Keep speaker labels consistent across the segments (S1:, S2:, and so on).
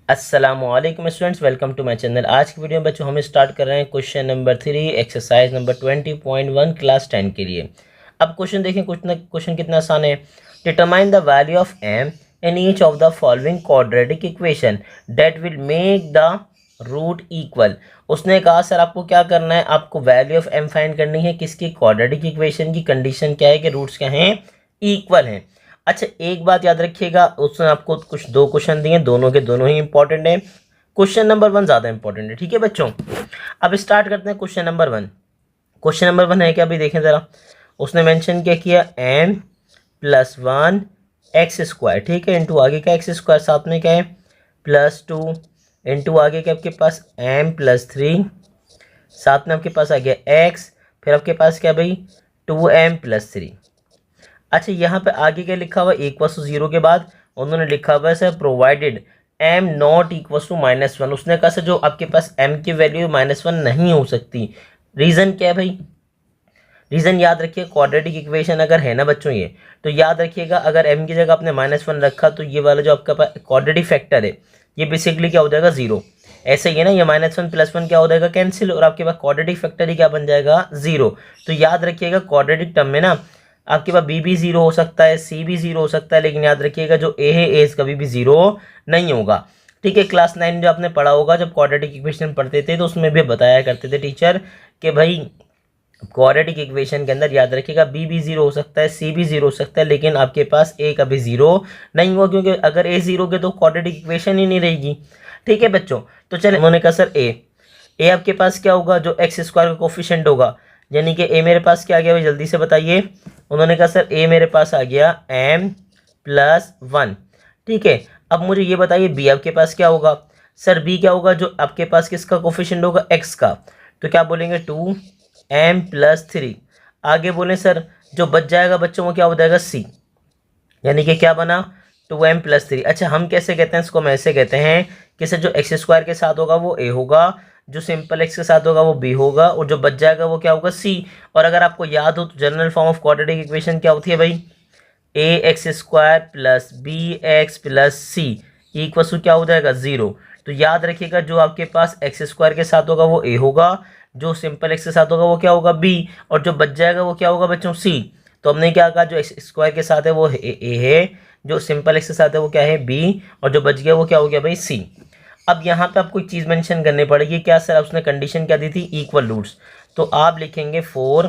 S1: अस्सलामुअलैकुम students, welcome to my channel. आज की वीडियो में बच्चों हम स्टार्ट कर रहे हैं question number 3 exercise number 20.1 class 10 के लिए। अब क्वेश्चन देखें, क्वेश्चन कितना आसान है। Determine the value of m in each of the following quadratic equation that will make the root equal. उसने कहा सर आपको क्या करना है, आपको वैल्यू ऑफ m फाइंड करनी है। किसकी? क्वाड्रेटिक इक्वेशन की। कंडीशन क्या है कि रूट्स क्या हैं? इक्वल हैं। अच्छा, एक बात याद रखिएगा, उसने आपको कुछ दो क्वेश्चन दिए, दोनों के दोनों ही इंपॉर्टेंट है। क्वेश्चन नंबर 1 ज़्यादा इंपॉर्टेंट है। ठीक है बच्चों, अब स्टार्ट करते हैं क्वेश्चन नंबर 1। क्वेश्चन नंबर 1 है क्या? अभी देखें ज़रा, उसने मेंशन क्या किया, m + 1 x²। ठीक है, इंटू आगे का x², साथ में क्या है +2, इंटू आगे क्या आपके पास m + 3, साथ में आपके पास आ गया x, फिर आपके पास क्या भाई 2m + 3। अच्छा, यहाँ पे आगे क्या लिखा हुआ, =0 के बाद उन्होंने लिखा हुआ है sir provided m not equal to -1। उसने कहा सर जो आपके पास m की वैल्यू -1 नहीं हो सकती। रीज़न क्या है भाई? रीज़न याद रखिए, क्वाड्रेटिक इक्वेशन अगर है ना बच्चों ये, तो याद रखिएगा अगर m की जगह आपने -1 रखा तो ये वाला जो आपका पास क्वाड्रेटिक फैक्टर है ये बेसिकली क्या हो जाएगा, 0। ऐसे ही है ना, ये -1 + 1 क्या हो जाएगा, कैंसिल, और आपके पास क्वाड्रेटिक फैक्टर ही क्या बन जाएगा, 0। तो याद रखिएगा क्वाड्रेटिक टर्म में ना आपके पास b भी 0 हो सकता है, c भी 0 हो सकता है, लेकिन याद रखिएगा जो a है a कभी भी 0 नहीं होगा। ठीक है, क्लास 9 जो आपने पढ़ा होगा, जब क्वाड्रेटिक इक्वेशन पढ़ते थे तो उसमें भी बताया करते थे टीचर कि भाई क्वाड्रेटिक इक्वेशन के अंदर याद रखिएगा b भी 0 हो सकता है, c भी 0 हो सकता है, लेकिन आपके पास a कभी 0 नहीं हुआ, क्योंकि अगर a 0 के तो क्वाड्रेटिक इक्वेशन ही नहीं रहेगी। ठीक है बच्चों, तो चले, उन्होंने कहा सर a आपके पास क्या होगा, जो x² का कोफिशिएंट होगा, यानी कि a मेरे पास क्या आ गया भाई, जल्दी से बताइए। उन्होंने कहा सर a मेरे पास आ गया m + 1। ठीक है, अब मुझे ये बताइए b आपके पास क्या होगा। सर b क्या होगा, जो आपके पास किसका कोफिशिएंट होगा, x का, तो क्या बोलेंगे 2m + 3। आगे बोले सर जो बच जाएगा बच्चों को क्या हो जाएगा, c, यानी कि क्या बना 2m + 3। अच्छा, हम कैसे कहते हैं इसको, हम ऐसे कहते हैं कि सर जो x² के साथ होगा वो a होगा, जो सिंपल x के साथ होगा वो b होगा, और जो बच जाएगा वो क्या होगा, c। और अगर आपको याद हो तो general form of quadratic equation क्या होती है भाई, ax² + bx + c = क्या हो जाएगा, 0। तो याद रखिएगा जो आपके पास x² के साथ होगा वो a होगा, जो सिंपल x के साथ होगा वो क्या होगा, b, और जो बच जाएगा वो क्या होगा बच्चों, c। तो हमने क्या कहा, जो x² के साथ है वो a है, जो सिंपल x के साथ है वो क्या है, b, और जो बच गया वो क्या हो गया भाई, c। अब यहाँ पे आपको एक चीज़ मेंशन करनी पड़ेगी, क्या सर उसने कंडीशन क्या दी थी, इक्वल रूट्स। तो आप लिखेंगे 4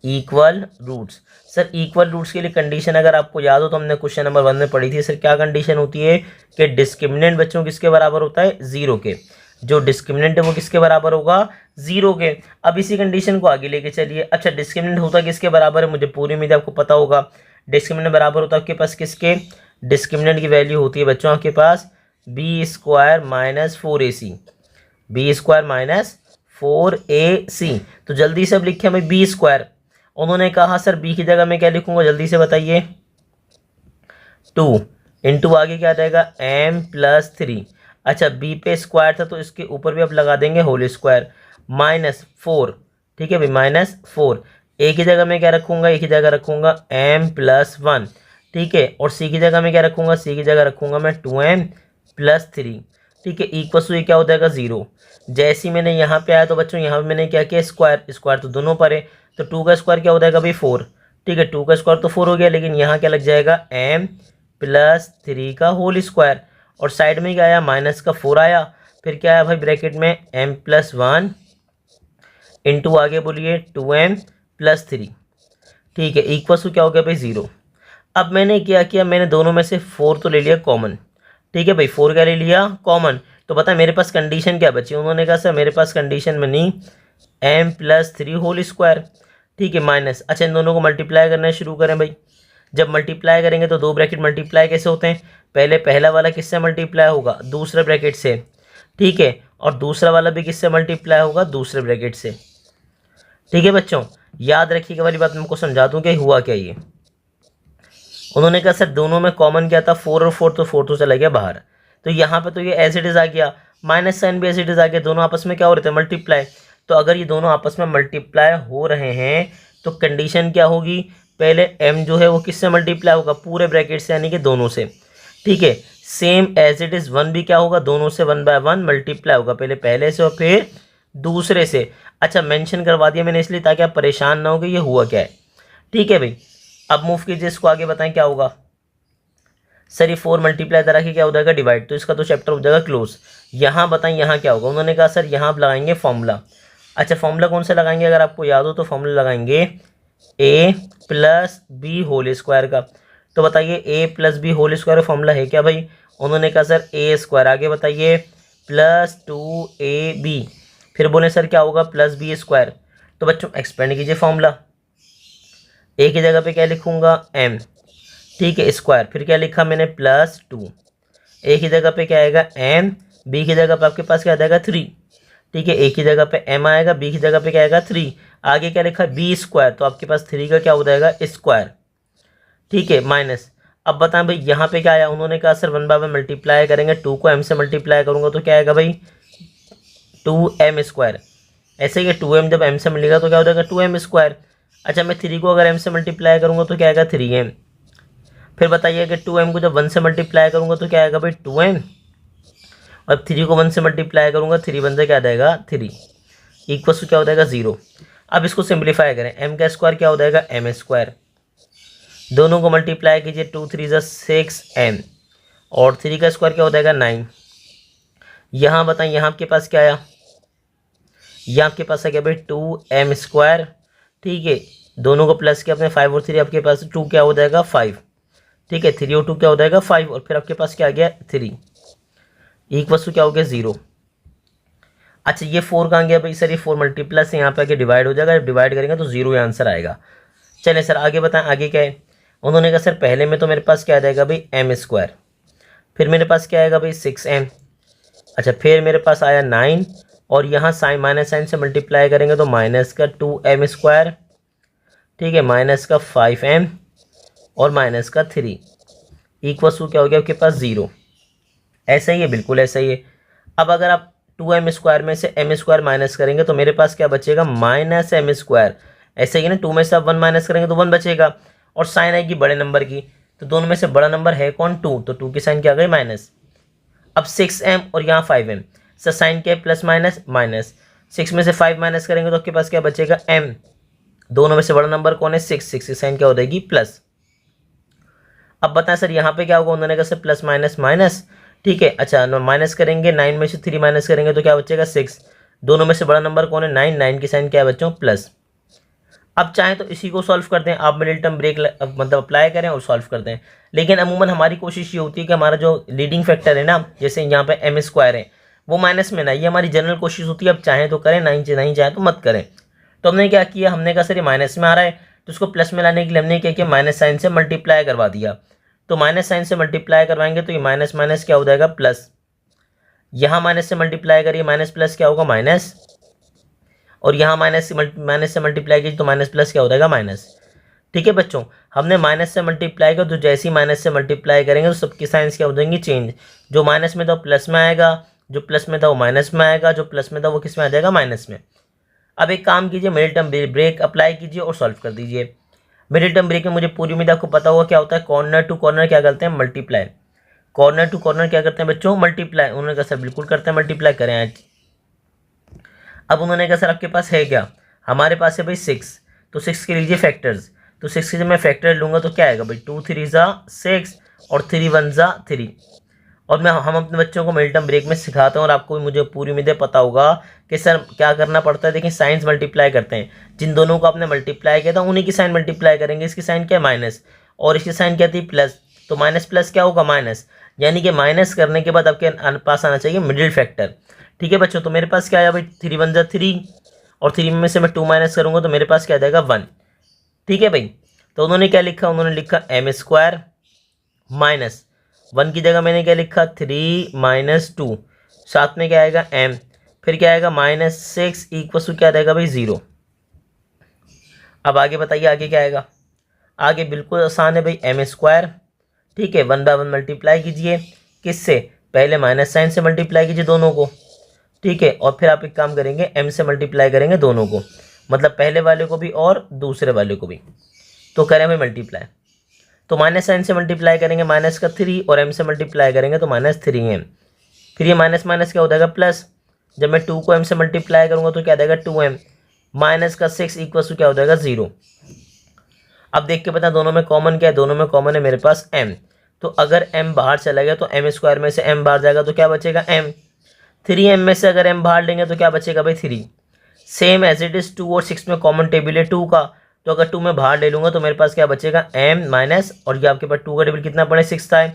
S1: equal roots. Sir equal roots के लिए कंडीशन अगर आपको याद हो तो हमने क्वेश्चन नंबर 1 में पढ़ी थी। सर क्या कंडीशन होती है कि डिस्क्रिमिनेंट बच्चों किसके बराबर होता है, 0 के। जो डिस्क्रिमिनेंट है वो किसके बराबर होगा, 0 के। अब इसी कंडीशन को आगे लेके चलिए। अच्छा, डिस्क्रिमिनेंट होता किसके बराबर है, मुझे पूरी उम्मीद आपको पता होगा। डिस्क्रिमिनेंट बराबर होता है आपके पास किसके, डिस्क्रिमिनेंट की वैल्यू होती है बच्चों आपके पास b² - 4ac, b² - 4ac। तो जल्दी से अब लिखे हमें b²। उन्होंने कहा सर b की जगह मैं क्या लिखूंगा, जल्दी से बताइए, 2 इंटू आगे क्या आ जाएगा m + 3। अच्छा, b पे स्क्वायर था तो इसके ऊपर भी आप लगा देंगे होल स्क्वायर, -4। ठीक है भाई, -4। a की जगह मैं क्या रखूंगा, a की जगह रखूंगा m + 1। ठीक है, और c की जगह मैं क्या रखूंगा, c की जगह रखूंगा मैं 2m + 3। ठीक है, इक्वल टू ये क्या हो जाएगा, 0। जैसे ही मैंने यहाँ पे आया तो बच्चों यहाँ पे मैंने क्या किया, स्क्वायर तो दोनों पर है, तो 2 का स्क्वायर क्या हो जाएगा भाई, 4। ठीक है, 2 का स्क्वायर तो 4 हो गया, लेकिन यहाँ क्या लग जाएगा, m + 3 का होल स्क्वायर, और साइड में क्या आया, -4 आया, फिर क्या आया भाई ब्रैकेट में m + 1 इंटू आगे बोलिए 2m + 3। ठीक है, इक्वल टू क्या हो गया भाई, 0। अब मैंने क्या किया, मैंने दोनों में से 4 तो ले लिया कॉमन। ठीक है भाई, 4 क्या ले लिया कॉमन, तो पता है मेरे पास कंडीशन क्या बची। उन्होंने कहा सर मेरे पास कंडीशन बनी m + 3 होल स्क्वायर। ठीक है, माइनस, अच्छा इन दोनों को मल्टीप्लाई करना शुरू करें भाई। जब मल्टीप्लाई करेंगे तो 2 ब्रैकेट मल्टीप्लाई कैसे होते हैं, पहले पहला वाला किससे मल्टीप्लाई होगा, दूसरे ब्रैकेट से। ठीक है, और दूसरा वाला भी किससे मल्टीप्लाई होगा, दूसरे ब्रैकेट से। ठीक है बच्चों, याद रखिएगा वाली बात मैं आपको समझा दूं कि हुआ क्या ये। उन्होंने कहा सर दोनों में कॉमन क्या था, 4 और 4, तो 4 तो चला गया बाहर, तो यहाँ पे तो ये एज इट इज आ गया, माइनस साइन भी एज इट इज आ गया, दोनों आपस में क्या हो रहे थे, मल्टीप्लाई। तो अगर ये दोनों आपस में मल्टीप्लाई हो रहे हैं तो कंडीशन क्या होगी, पहले m जो है वो किससे मल्टीप्लाई होगा, पूरे ब्रैकेट से, यानी कि दोनों से। ठीक है, सेम एज इट इज़ 1 भी क्या होगा, दोनों से 1/1 मल्टीप्लाई होगा, पहले से और फिर दूसरे से। अच्छा मेंशन करवा दिया मैंने इसलिए ताकि आप परेशान ना हो कि ये हुआ क्या है। ठीक है भाई, अब मूव कीजिए इसको आगे, बताएं क्या होगा। सर ये 4 मल्टीप्लाई तरह के क्या हो जाएगा, डिवाइड, तो इसका तो चैप्टर हो जाएगा क्लोज। यहाँ बताएं यहाँ क्या होगा, उन्होंने कहा सर यहाँ आप लगाएंगे फॉर्मूला। अच्छा फॉर्मूला कौन सा लगाएंगे, अगर आपको याद हो तो फॉर्मूला लगाएंगे a plus B whole square का। तो बताइए a plus B whole square formula है क्या भाई, उन्होंने कहा सर a स्क्वायर, आगे बताइए प्लस 2ab, फिर बोले सर क्या होगा प्लस बी स्क्वायर। तो बच्चों एक्सपेंड कीजिए फॉर्मूला, a की जगह पे क्या लिखूंगा m, ठीक है स्क्वायर, फिर क्या लिखा मैंने प्लस 2, a की जगह पे क्या आएगा m, b की जगह पे आपके पास क्या आ जाएगा 3, ठीक है, a की जगह पे m आएगा, b की जगह पे क्या आएगा 3, आगे क्या लिखा है b स्क्वायर, तो आपके पास 3 का क्या हो जाएगा स्क्वायर, ठीक है माइनस। अब बताएं भाई यहाँ पे क्या आया, उन्होंने कहा सर 1/1 मल्टीप्लाई करेंगे, 2 को m से मल्टीप्लाई करूंगा तो क्या आएगा भाई 2m स्क्वायर, ऐसे ही 2m जब m से मिलेगा तो क्या हो जाएगा 2m स्क्वायर। अच्छा मैं 3 को अगर m से मल्टीप्लाई करूंगा तो क्या आएगा 3m, फिर बताइए कि 2m को जब 1 से मल्टीप्लाई करूंगा तो क्या आएगा भाई 2m, और 3 को 1 से मल्टीप्लाई करूंगा 3 1 से क्या आ जाएगा 3, इक्वल टू क्या हो जाएगा 0। अब इसको सिंप्लीफाई करें, m का स्क्वायर क्या हो जाएगा m स्क्वायर, दोनों को मल्टीप्लाई कीजिए 2 3 6m, और 3 का स्क्वायर क्या हो जाएगा 9। यहाँ बताएं यहाँ आपके पास क्या आया, यहाँ आपके पास आ गया भाई 2m स्क्वायर, ठीक है, दोनों को प्लस किया अपने 5 और 3, आपके पास 2 क्या हो जाएगा 5, ठीक है 3 और 2 क्या हो जाएगा 5, और फिर आपके पास क्या आ गया 3, इक्वल टू क्या हो गया 0। अच्छा ये 4 कहाँ गया भाई, सर ये 4 मल्टीप्लस से यहाँ पे आके डिवाइड हो जाएगा, जब डिवाइड करेंगे तो 0 आंसर आएगा। चलिए सर आगे बताएं आगे क्या है, उन्होंने कहा सर पहले में तो मेरे पास क्या आ जाएगा भाई m स्क्वायर, फिर मेरे पास क्या आएगा भाई 6m, अच्छा फिर मेरे पास आया 9, और यहाँ साइन माइनस साइन से मल्टीप्लाई करेंगे तो माइनस का 2m स्क्वायर, ठीक है माइनस का 5m, और माइनस का 3, इक्वल टू क्या हो गया आपके पास 0। ऐसा ही है, बिल्कुल ऐसा ही है। अब अगर आप 2m स्क्वायर में से m स्क्वायर माइनस करेंगे तो मेरे पास क्या बचेगा माइनस m स्क्वायर, ऐसे ही ना 2 में से आप 1 माइनस करेंगे तो 1 बचेगा, और साइन आएगी बड़े नंबर की, तो दोनों में से बड़ा नंबर है कौन 2, तो 2 की साइन क्या आ गई माइनस। अब 6m और यहाँ 5m, सर साइन क्या है प्लस माइनस माइनस, 6 में से 5 माइनस करेंगे तो आपके पास क्या बचेगा m, दोनों में से बड़ा नंबर कौन है 6 की साइन क्या हो जाएगी प्लस। अब बताएं सर यहाँ पे क्या होगा, उन्होंने कहा सर प्लस माइनस माइनस, ठीक है, अच्छा माइनस करेंगे 9 में से 3 माइनस करेंगे तो क्या बचेगा 6, दोनों में से बड़ा नंबर कौन है 9, 9 की साइन क्या है बच्चों प्लस। अब चाहें तो इसी को सॉल्व कर दें आप, मिडिल टर्म ब्रेक मतलब अप्लाई करें और सॉल्व कर दें, लेकिन अमूमन हमारी कोशिश ये होती है कि हमारा जो लीडिंग फैक्टर है ना, जैसे यहाँ पे m स्क्वायर है वो माइनस में ना, ये हमारी जनरल कोशिश होती है, अब चाहें तो करें नहीं चाहें तो मत करें। तो हमने क्या किया, हमने कहा सर ये माइनस में आ रहा है तो उसको प्लस में लाने के लिए हमने क्या किया माइनस साइन से मल्टीप्लाई करवा दिया, तो माइनस साइन से मल्टीप्लाई करवाएंगे तो ये माइनस माइनस क्या हो जाएगा प्लस, यहाँ माइनस से मल्टीप्लाई करिए माइनस प्लस क्या होगा माइनस, और यहाँ माइनस से मल्टीप्लाई कीजिए तो माइनस प्लस क्या हो जाएगा माइनस। ठीक है बच्चों, हमने माइनस से मल्टीप्लाई किया तो जैसे ही माइनस से मल्टीप्लाई करेंगे तो सबकी साइंस क्या हो जाएंगी चेंज, जो माइनस में था वो प्लस में आएगा, जो प्लस में था वो माइनस में आएगा, जो प्लस में था वो किस में आ जाएगा माइनस में। अब एक काम कीजिए, मिडिल टर्म ब्रेक अप्लाई कीजिए और सॉल्व कर दीजिए। मिडिल टर्म ब्रेक में मुझे पूरी उम्मीद आपको पता होगा क्या होता है, कॉर्नर टू कॉर्नर क्या करते हैं मल्टीप्लाई, कॉर्नर टू कॉर्नर क्या करते हैं बच्चों मल्टीप्लाई, उन्होंने कहा सर बिल्कुल करते हैं मल्टीप्लाई करें आज। अब उन्होंने कहा सर आपके पास है क्या, हमारे पास है भाई 6, तो 6 के लीजिए फैक्टर्स, तो 6 के जब मैं फैक्टर लूँगा तो क्या आएगा भाई 2 3 ज़ा 6 और 3 1 ज़ा 3। और हम अपने बच्चों को मिडिल टर्म ब्रेक में सिखाते हैं और आपको भी मुझे पूरी उम्मीदें पता होगा कि सर क्या करना पड़ता है। देखिए साइंस मल्टीप्लाई करते हैं, जिन दोनों को आपने मल्टीप्लाई किया था उन्हीं की साइन मल्टीप्लाई करेंगे, इसकी साइन क्या है माइनस और इसकी साइन क्या थी प्लस, तो माइनस प्लस क्या होगा माइनस, यानी कि माइनस करने के बाद आपके पास आना चाहिए मिडिल फैक्टर। ठीक है बच्चों, तो मेरे पास क्या आया भाई 3 1 ज़ा 3 और 3 में से मैं 2 माइनस करूँगा तो मेरे पास क्या आ जाएगा 1। ठीक है भाई, तो उन्होंने क्या लिखा, उन्होंने लिखा m स्क्वायर माइनस 1 की जगह मैंने क्या लिखा 3 माइनस 2, साथ में क्या आएगा m, फिर क्या आएगा माइनस 6 इक्वल टू क्या आएगा भाई 0। अब आगे बताइए आगे क्या आएगा, आगे बिल्कुल आसान है भाई m स्क्वायर, ठीक है 1/1 मल्टीप्लाई कीजिए किससे, पहले माइनस साइन से मल्टीप्लाई कीजिए दोनों को, ठीक है, और फिर आप एक काम करेंगे m से मल्टीप्लाई करेंगे दोनों को, मतलब पहले वाले को भी और दूसरे वाले को भी, तो करें भाई मल्टीप्लाई। तो माइनस साइन से मल्टीप्लाई करेंगे माइनस का 3 और m से मल्टीप्लाई करेंगे तो -3m। फिर ये माइनस माइनस क्या हो जाएगा प्लस, जब मैं 2 को m से मल्टीप्लाई करूँगा तो क्या देगा 2m, माइनस का 6 इक्वल टू क्या हो जाएगा 0। अब देख के बता दोनों में कॉमन क्या है, दोनों में कॉमन है मेरे पास m, तो अगर m बाहर चला गया तो m स्क्वायर में से m बाहर जाएगा तो क्या बचेगा m, 3m में से अगर m बाहर लेंगे तो क्या बचेगा भाई 3। सेम एज इट इज़ 2 और 6 में कॉमन टेबल है 2 का, तो अगर 2 में बाहर ले लूँगा तो मेरे पास क्या बचेगा m माइनस, और ये आपके पास 2 का टेबल कितना पड़े 6 था,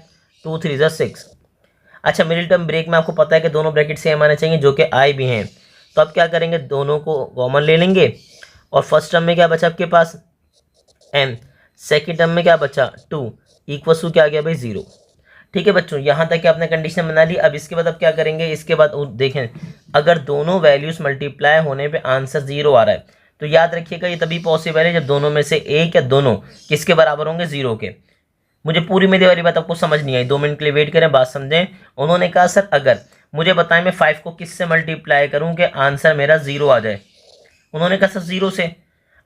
S1: 2 3 ज़ा 6। अच्छा मिडिल टर्म ब्रेक में आपको पता है कि दोनों ब्रैकेट सेम आने चाहिए जो कि आई भी हैं, तो अब क्या करेंगे दोनों को कॉमन ले लेंगे और फर्स्ट टर्म में क्या बचा आपके पास m, सेकेंड टर्म में क्या बचा 2 इक्वल टू क्या आ गया भाई 0। ठीक है बच्चों, यहाँ तक कि आपने कंडीशन बना ली। अब इसके बाद अब क्या करेंगे, इसके बाद देखें अगर दोनों वैल्यूज मल्टीप्लाई होने पे आंसर 0 आ रहा है तो याद रखिएगा ये तभी पॉसिबल है जब दोनों में से एक या दोनों किसके बराबर होंगे 0 के। मुझे पूरी मेरी वाली बात आपको समझ नहीं आई, 2 मिनट के लिए वेट करें, बात समझें। उन्होंने कहा सर अगर मुझे बताएं मैं 5 को किससे मल्टीप्लाई करूँ कि आंसर मेरा 0 आ जाए। उन्होंने कहा सर 0 से।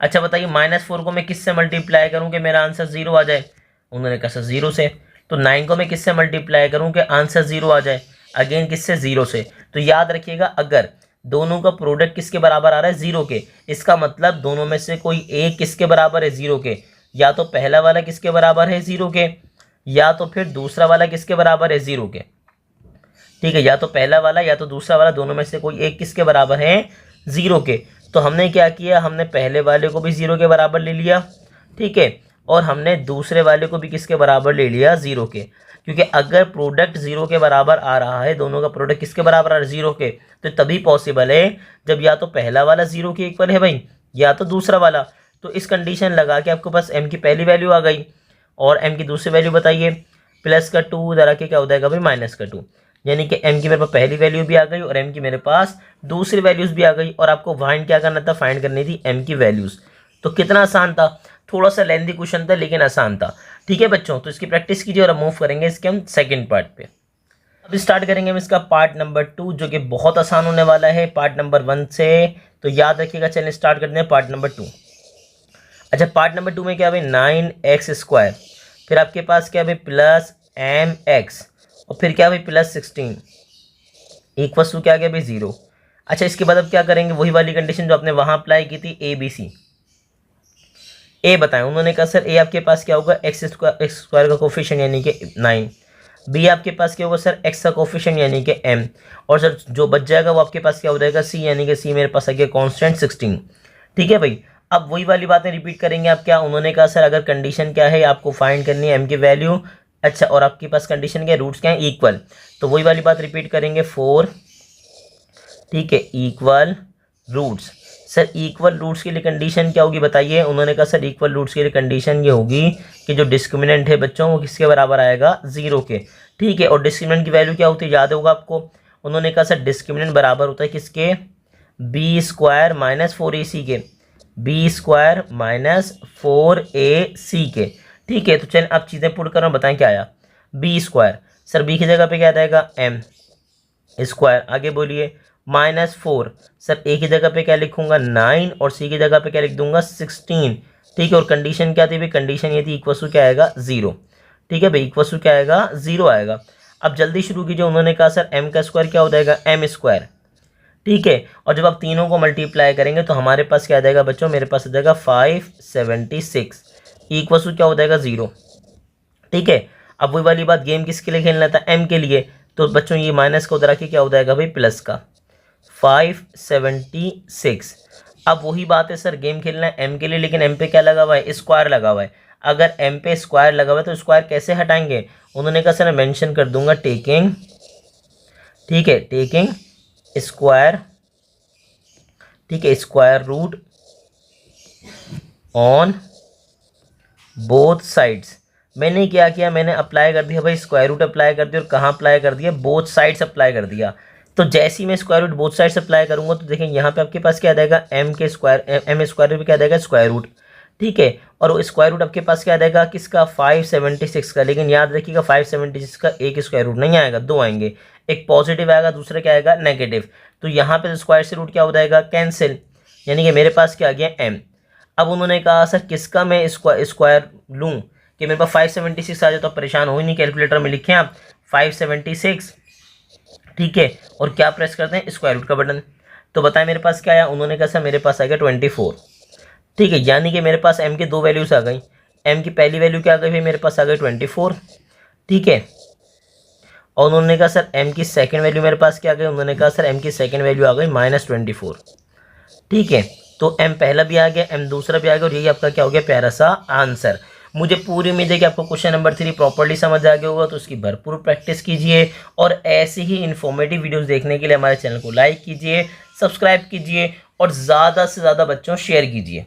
S1: अच्छा बताइए -4 को मैं किससे मल्टीप्लाई करूँ कि मेरा आंसर 0 आ जाए। उन्होंने कहा सर 0 से। तो 9 को मैं किससे मल्टीप्लाई करूँ कि आंसर 0 आ जाए, अगेन किससे 0 से। तो याद रखिएगा अगर दोनों का प्रोडक्ट किसके बराबर आ रहा है 0 के, इसका मतलब दोनों में से कोई एक किसके बराबर है 0 के, या तो पहला वाला किसके बराबर है 0 के, या तो फिर दूसरा वाला किसके बराबर है 0 के। ठीक है, या तो पहला वाला या तो दूसरा वाला, दोनों में से कोई एक किसके बराबर है 0 के। तो हमने क्या किया, हमने पहले वाले को भी 0 के बराबर ले लिया, ठीक है, और हमने दूसरे वाले को भी किसके बराबर ले लिया 0 के। क्योंकि अगर प्रोडक्ट 0 के बराबर आ रहा है, दोनों का प्रोडक्ट किसके बराबर आ रहा है 0 के, तो तभी पॉसिबल है जब या तो पहला वाला 0 के इक्वल है भाई, या तो दूसरा वाला। तो इस कंडीशन लगा के आपके पास m की पहली वैल्यू आ गई और m की दूसरी वैल्यू बताइए, प्लस का 2 इधर आके क्या हो जाएगा भाई माइनस का 2, यानी कि m की मेरे पास पहली वैल्यू भी आ गई और m की मेरे पास दूसरी वैल्यूज़ भी आ गई। और आपको फाइंड क्या करना था, फाइंड करनी थी m की वैल्यूज़। तो कितना आसान था, थोड़ा सा लेंथी क्वेश्चन था लेकिन आसान था। ठीक है बच्चों, तो इसकी प्रैक्टिस कीजिए और अब मूव करेंगे इसके हम सेकंड पार्ट पे। अब स्टार्ट करेंगे हम इसका पार्ट नंबर 2 जो कि बहुत आसान होने वाला है पार्ट नंबर 1 से। तो याद रखिएगा, चलिए स्टार्ट करते हैं पार्ट नंबर 2। अच्छा पार्ट नंबर 2 में क्या है भाई 9x², फिर आपके पास क्या है प्लस mx, और फिर क्या है प्लस 16 इक्वल टू क्या गया भाई 0। अच्छा इसके बाद अब क्या करेंगे, वही वाली कंडीशन जो आपने वहाँ अप्लाई की थी ABC। ए बताएं, उन्होंने कहा सर ए आपके पास क्या होगा एक्स स्क्वायर का कोफिशिएंट यानी कि 9, बी आपके पास क्या होगा सर एक्स का कोफिशिएंट यानी कि m, और सर जो बच जाएगा वो आपके पास क्या हो जाएगा सी, यानी कि सी मेरे पास आ गया कॉन्स्टेंट 16। ठीक है भाई, अब वही वाली बातें रिपीट करेंगे आप। क्या उन्होंने कहा सर अगर कंडीशन क्या है आपको फाइंड करनी है m की वैल्यू। अच्छा और आपके पास कंडीशन क्या है, रूट्स क्या है इक्वल, तो वही वाली बात रिपीट करेंगे 4, ठीक है, equal roots. Sir equal roots के लिए कंडीशन क्या होगी बताइए। उन्होंने कहा सर इक्वल रूट्स के लिए कंडीशन ये होगी कि जो डिस्क्रिमिनेंट है बच्चों वो किसके बराबर आएगा 0 के। ठीक है, और डिस्क्रिमिनेंट की वैल्यू क्या होती है याद होगा आपको। उन्होंने कहा सर डिस्क्रिमिनेंट बराबर होता है किसके, b² माइनस 4ac के, b² माइनस 4ac के। ठीक है, तो चलिए आप चीज़ें पुट करो, बताएं क्या आया b²। सर b की जगह पे क्या आ जाएगा m², आगे बोलिए -4, सर ए की जगह पे क्या लिखूंगा 9 और सी की जगह पे क्या लिख दूंगा 16। ठीक है, और कंडीशन क्या थी भाई, कंडीशन ये थी इक्वल टू क्या आएगा 0। ठीक है भाई, इक्वल टू क्या आएगा 0 आएगा। अब जल्दी शुरू कीजिए, उन्होंने कहा सर m का स्क्वायर क्या हो जाएगा m²। ठीक है, और जब आप तीनों को मल्टीप्लाई करेंगे तो हमारे पास क्या आ जाएगा बच्चों, मेरे पास आ जाएगा 576 इक्वल टू क्या हो जाएगा 0। ठीक है, अब वही वाली बात, गेम किसके लिए खेलना था m के लिए, तो बच्चों ये माइनस का उधर आके क्या हो जाएगा भाई प्लस का 576। अब वही बात है सर गेम खेलना है m के लिए, लेकिन m पे क्या लगा हुआ है स्क्वायर लगा हुआ है। अगर m पे स्क्वायर लगा हुआ है तो स्क्वायर कैसे हटाएंगे। उन्होंने कहा सर मैं मेंशन कर दूंगा टेकिंग, ठीक है, टेकिंग स्क्वायर, ठीक है, square root on both sides. मैंने क्या किया, मैंने अप्लाई कर दिया भाई स्क्वायर रूट अप्लाई कर दिया, और कहाँ अप्लाई कर दिया बोथ साइड्स अप्लाई कर दिया। तो जैसे ही मैं square root both sides apply करूंगा तो देखें यहाँ पे आपके पास क्या आ जाएगा m के स्क्वायर, m स्क्वायर पे क्या आ जाएगा स्क्वायर रूट। ठीक है, और वो स्क्वायर रूट आपके पास क्या आ जाएगा किसका 576 का। लेकिन याद रखिएगा 576 का एक स्क्वायर रूट नहीं आएगा, दो आएंगे, एक पॉजिटिव आएगा दूसरा क्या आएगा नेगेटिव। तो यहाँ पे स्क्वायर से रूट क्या हो जाएगा कैंसिल, यानी कि मेरे पास क्या आ गया m। अब उन्होंने कहा सर किसका मैं स्क्वायर लूँ, कि मेरे पास 576 आ जाए, तो परेशान हो ही नहीं, कैलकुलेटर में लिखें आप 576, ठीक है, और क्या प्रेस करते हैं, स्क्वायर रूट का बटन। तो बताएं मेरे पास क्या आया, उन्होंने कहा सर मेरे पास आ गया 24, ठीक है, यानी कि मेरे पास m की 2 वैल्यूज आ गई। m की पहली वैल्यू क्या आ गई भाई, मेरे पास आ गई 24, ठीक है, और उन्होंने कहा सर m की सेकंड वैल्यू मेरे पास क्या आ गई, उन्होंने कहा सर m की सेकंड वैल्यू आ गई -24, ठीक है। तो m पहला भी आ गया, m दूसरा भी आ गया, और यही आपका क्या हो गया, प्यारा सा आंसर। मुझे पूरी उम्मीद है कि आपको क्वेश्चन नंबर 3 प्रॉपर्ली समझ आ गया होगा, तो उसकी भरपूर प्रैक्टिस कीजिए, और ऐसे ही इन्फॉर्मेटिव वीडियोस देखने के लिए हमारे चैनल को लाइक कीजिए, सब्सक्राइब कीजिए, और ज़्यादा से ज़्यादा बच्चों शेयर कीजिए।